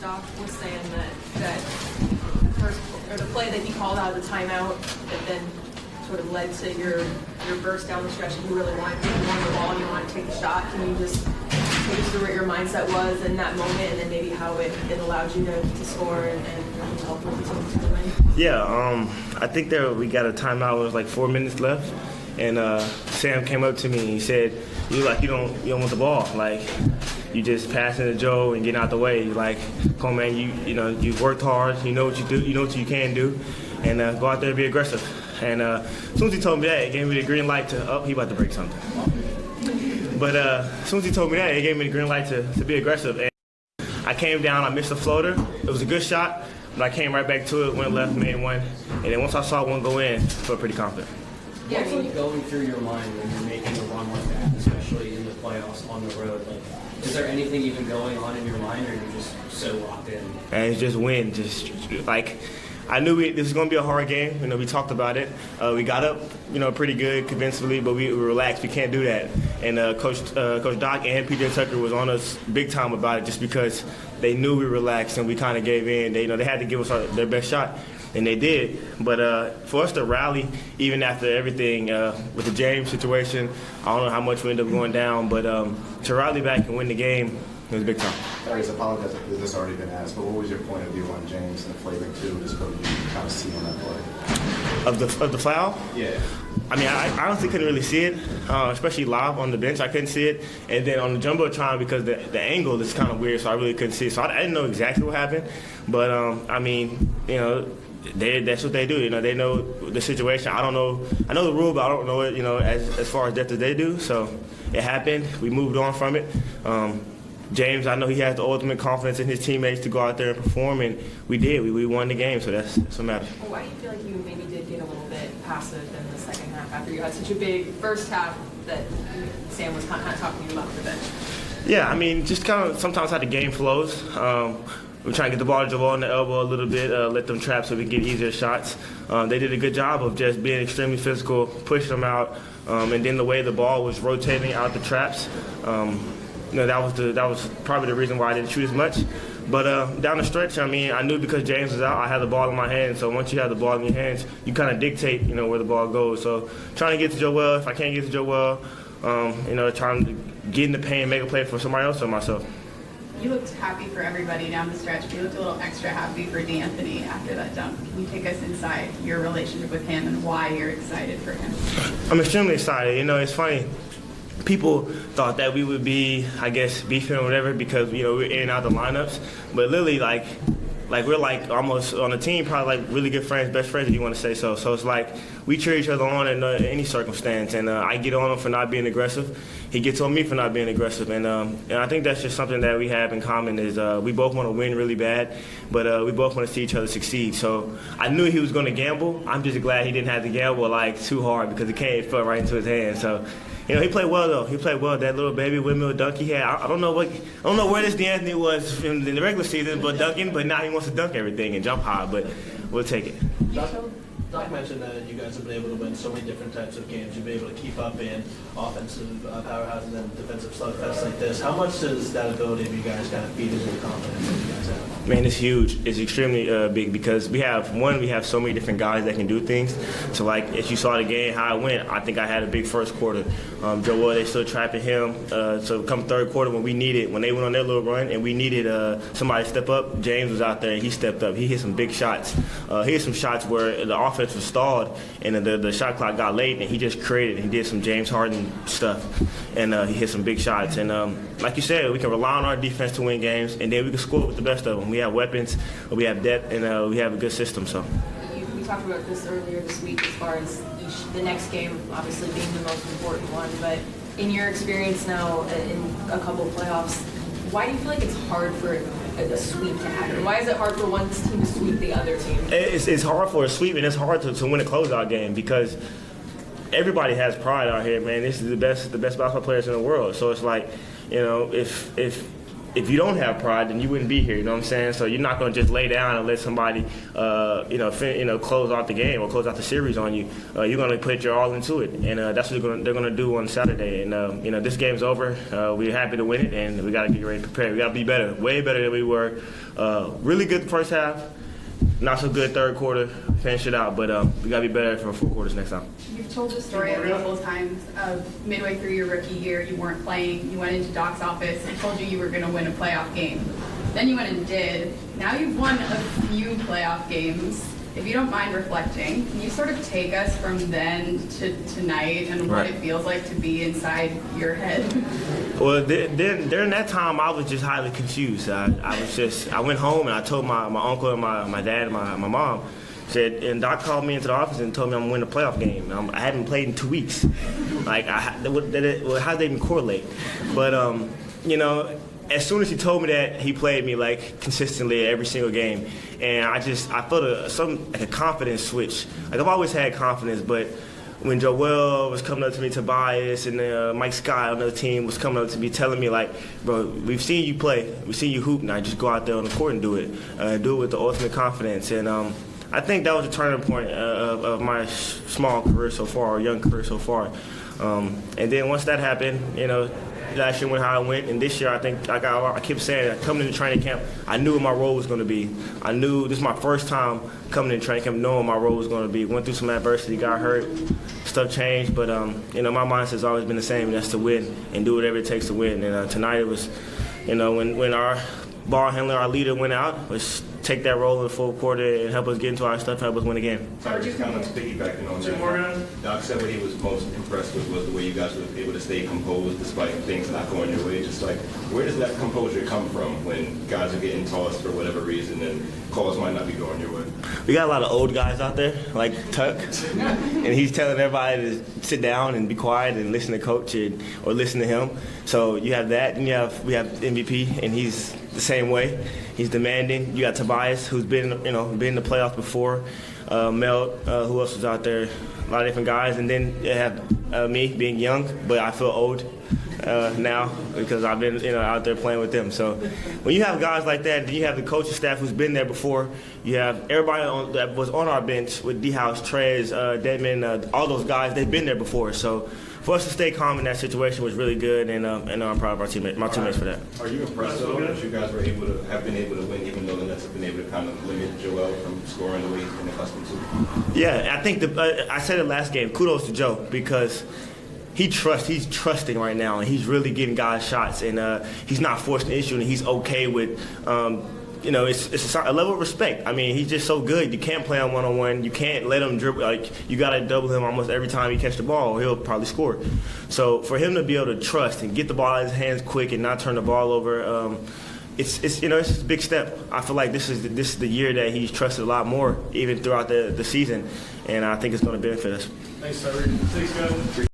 Doc was saying that first, or the play that he called out of the timeout that then sort of led to your burst down the stretch, and you really wanted to won the ball and you wanted to take the shot. Can you just take us through what your mindset was in that moment, and then maybe how it allowed you to score and help with the team to win? Yeah, I think we got a timeout. It was like 4 minutes left, and Sam came up to me and he said, "You don't want the ball. Like, you just passing to Joe and getting out the way. Like, come on, man. You've worked hard. You know what you do. You know what you can do, and go out there and be aggressive." And as soon as he told me that, it gave me the green light to he about to break something. But as soon as he told me that, it gave me the green light to be aggressive. And I came down. I missed a floater. It was a good shot, but I came right back to it. Went left, made one, and then once I saw one go in, I felt pretty confident. What's like going through your mind when you're making a run like that, especially in the playoffs on the road? Like, is there anything even going on in your mind, or you're just so locked in? And it's just win. Just like I knew this was going to be a hard game. We talked about it. We got up, pretty good convincingly, but we relaxed. We can't do that. And Coach Doc and PJ Tucker was on us big time about it, just because they knew we relaxed and we kind of gave in. They had to give us their best shot. And they did, but for us to rally, even after everything with the James situation, I don't know how much we ended up going down, but to rally back and win the game, it was big time. Tyrese, I apologize if this has already been asked, but what was your point of view on James and the flavor too, just what you kind of see on that play? Of the foul? Yeah. I mean, I honestly couldn't really see it, especially live on the bench. I couldn't see it. And then on the jumbotron, because the angle is kind of weird, so I really couldn't see it. So I didn't know exactly what happened. But, I mean, that's what they do. They know the situation. I don't know. I know the rule, but I don't know it, as far as depth as they do. So it happened. We moved on from it. James, I know he has the ultimate confidence in his teammates to go out there and perform, and we did. We won the game, so that's what matters. Well, why do you feel like you maybe did get a little bit passive in the second half after you had such a big first half that Sam was kind of talking about on the bench? Yeah, I mean, just kind of sometimes how the game flows. We're trying to get the ball to Joel in the elbow a little bit, let them trap so we can get easier shots. They did a good job of just being extremely physical, pushing them out, and then the way the ball was rotating out the traps, that was probably the reason why I didn't shoot as much. But down the stretch, I mean, I knew because James was out, I had the ball in my hands. So once you have the ball in your hands, you kind of dictate, where the ball goes. So trying to get to Joel, if I can't get to Joel, trying to get in the paint, make a play for somebody else or myself. You looked happy for everybody down the stretch. You looked a little extra happy for D'Anthony after that dunk. Can you take us inside your relationship with him and why you're excited for him? I'm extremely excited. It's funny. People thought that we would be, I guess, beefing or whatever because, we're in and out of the lineups. But literally, like we're like almost on a team, probably like really good friends, best friends if you want to say so. So it's like we cheer each other on in any circumstance. And I get on him for not being aggressive. He gets on me for not being aggressive. And I think that's just something that we have in common is we both want to win really bad, but we both want to see each other succeed. So I knew he was going to gamble. I'm just glad he didn't have to gamble like too hard because it fell right into his hands. So. He played well though. He played well. That little baby windmill dunk he had. I don't know where this D'Anthony was in the regular season, but dunking. But now he wants to dunk everything and jump high. But we'll take it. Doc mentioned that you guys have been able to win so many different types of games. You've been able to keep up in offensive powerhouses and defensive slugfests like this. How much does that ability of you guys kind of feed into the confidence that you guys have? Man, it's huge. It's extremely big because we have so many different guys that can do things. So, like, if you saw the game, how it went, I think I had a big first quarter. Joel, they still trapping him. So come third quarter when they went on their little run and we needed somebody to step up, James was out there and he stepped up. He hit some big shots. He hit some shots where the offense was stalled and the shot clock got late and he just created. He did some James Harden stuff and he hit some big shots. And like you said, we can rely on our defense to win games and then we can score with the best of them. We have weapons, we have depth, and we have a good system. So. We talked about this earlier this week as far as the next game obviously being the most important one, but in your experience now in a couple of playoffs, why do you feel like it's hard for a sweep to happen? Why is it hard for one team to sweep the other team? It's hard for a sweep and it's hard to win a closeout game because everybody has pride out here, man. This is the best basketball players in the world. So it's like, if if you don't have pride, then you wouldn't be here. You know what I'm saying? So you're not going to just lay down and let somebody, close out the game or close out the series on you. You're going to put your all into it, and that's what they're going to do on Saturday. And this game's over. We're happy to win it, and we got to get ready to prepare. We got to be better, way better than we were. Really good first half, not so good third quarter. Finish it out, but we got to be better for 4 quarters next time. You've told the story a couple times of midway through your rookie year, you weren't playing, you went into Doc's office and told you were going to win a playoff game. Then you went and did. Now you've won a few playoff games. If you don't mind reflecting, can you sort of take us from then to tonight and what it feels like to be inside your head? Well, during that time, I was just highly confused. I went home and I told my uncle and my dad and my mom, and Doc called me into the office and told me I'm going to win a playoff game. I hadn't played in 2 weeks. Like, how did they even correlate? But, as soon as he told me that, he played me like consistently every single game, and I felt a confidence switch. Like, I've always had confidence, but when Joel was coming up to me, Tobias, and Mike Scott on the team was coming up to me telling me, like, bro, we've seen you play, we've seen you hoop, now just go out there on the court and do it with the ultimate confidence. And I think that was a turning point of my small career so far, or young career so far. And then once that happened, last year went how it went, and this year I think I kept saying, coming into training camp, I knew what my role was going to be. I knew this is my first time coming into training camp knowing my role was going to be. Went through some adversity, got hurt, stuff changed, but my mindset's always been the same, and that's to win and do whatever it takes to win. And tonight it was, when our ball handler, our leader, went out, was take that role in the full quarter and help us get into our stuff, help us win the game. Just kind of piggybacking on that. Doc said what he was most impressed with was the way you guys were able to stay composed despite things not going your way. Just like, where does that composure come from when guys are getting tossed for whatever reason and calls might not be going your way? We got a lot of old guys out there, like Tuck, and he's telling everybody to sit down and be quiet and listen to coach or listen to him. So you have that, and we have MVP, and he's the same way. He's demanding. You got Tobias, who's been in the playoffs before. Mel, who else was out there? A lot of different guys, and then you have me being young, but I feel old now because I've been out there playing with them. So when you have guys like that, then you have the coaching staff who's been there before. You have everybody that was on our bench with D-House, Trez, Deadman, all those guys. They've been there before. So for us to stay calm in that situation was really good, and I'm proud of my teammates for that. Are you impressed though that you guys have been able to win, even though the Nets have been able to kind of limit Joel from scoring the way he's been accustomed to? Yeah, I think I said it last game. Kudos to Joe because he's trusting right now, and he's really getting guys shots, and he's not forcing the issue, and he's okay with. It's a level of respect. I mean, he's just so good. You can't play him one-on-one. You can't let him dribble. Like, you got to double him almost every time he catch the ball, or he'll probably score. So for him to be able to trust and get the ball out of his hands quick and not turn the ball over, it's a big step. I feel like this is the year that he's trusted a lot more, even throughout the season, and I think it's going to benefit us. Thanks, Tyrese. Thanks, guys.